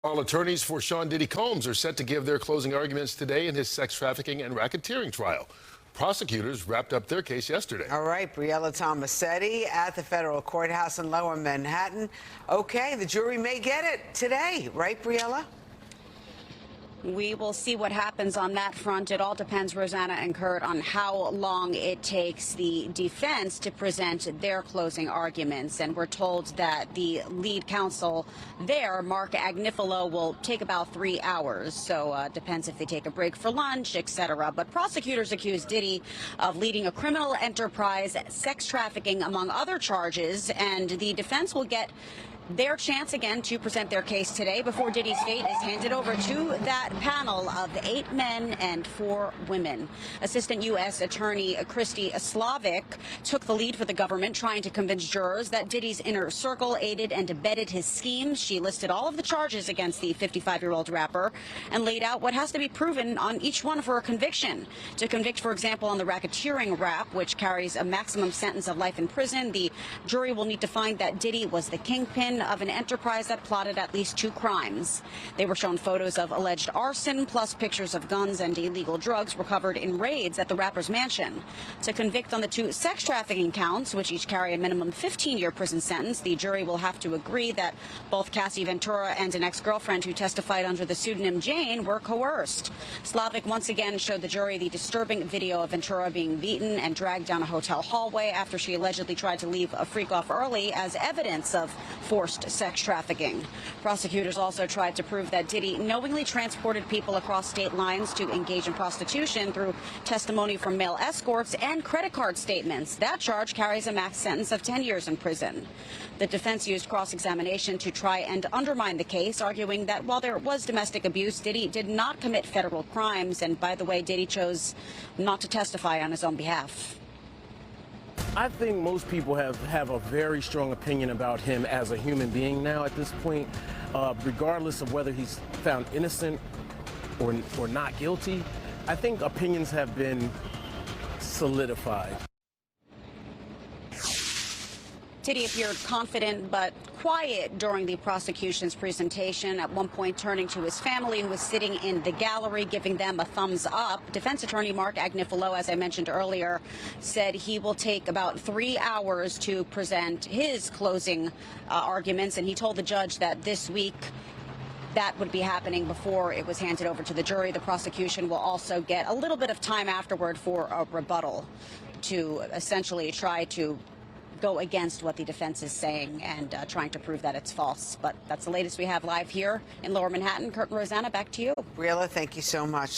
All attorneys for Sean Diddy Combs are set to give their closing arguments today in his sex trafficking and racketeering trial. Prosecutors wrapped up their case yesterday. All right, Briella Tomassetti at the federal courthouse in Lower Manhattan. Okay, the jury may get it today, right, Briella? We will see what happens on that front. It all depends, Rosanna and Kurt, on how long it takes the defense to present their closing arguments. And we're told that the lead counsel there, Mark Agnifilo, will take about 3 hours. So depends if they take a break for lunch, etc. But prosecutors accuse Diddy of leading a criminal enterprise, sex trafficking, among other charges. And the defense will get their chance again to present their case today before Diddy's fate is handed over to that panel of 8 men and 4 women. Assistant U.S. Attorney Christy Slavic took the lead for the government, trying to convince jurors that Diddy's inner circle aided and abetted his schemes. She listed all of the charges against the 55-year-old rapper and laid out what has to be proven on each one for a conviction. To convict, for example, on the racketeering rap, which carries a maximum sentence of life in prison, the jury will need to find that Diddy was the kingpin of an enterprise that plotted at least 2 crimes. They were shown photos of alleged arson, plus pictures of guns and illegal drugs recovered in raids at the rapper's mansion. To convict on the 2 sex trafficking counts, which each carry a minimum 15-year prison sentence, the jury will have to agree that both Cassie Ventura and an ex-girlfriend who testified under the pseudonym Jane were coerced. Slavic once again showed the jury the disturbing video of Ventura being beaten and dragged down a hotel hallway after she allegedly tried to leave a freak off early as evidence of forced sex trafficking. Prosecutors also tried to prove that Diddy knowingly transported people across state lines to engage in prostitution through testimony from male escorts and credit card statements. That charge carries a max sentence of 10 years in prison. The defense used cross-examination to try and undermine the case, arguing that while there was domestic abuse, Diddy did not commit federal crimes. And by the way, Diddy chose not to testify on his own behalf. I think most people have a very strong opinion about him as a human being now at this point, regardless of whether he's found innocent or not guilty. I think opinions have been solidified. Diddy appeared confident but quiet during the prosecution's presentation, at one point turning to his family, who was sitting in the gallery, giving them a thumbs up. Defense attorney Mark Agnifilo, as I mentioned earlier, said he will take about 3 hours to present his closing arguments, and he told the judge that this week that would be happening before it was handed over to the jury. The prosecution will also get a little bit of time afterward for a rebuttal to essentially try to go against what the defense is saying and trying to prove that it's false. But that's the latest we have live here in Lower Manhattan. Kurt and Rosanna, back to you. Briella, thank you so much.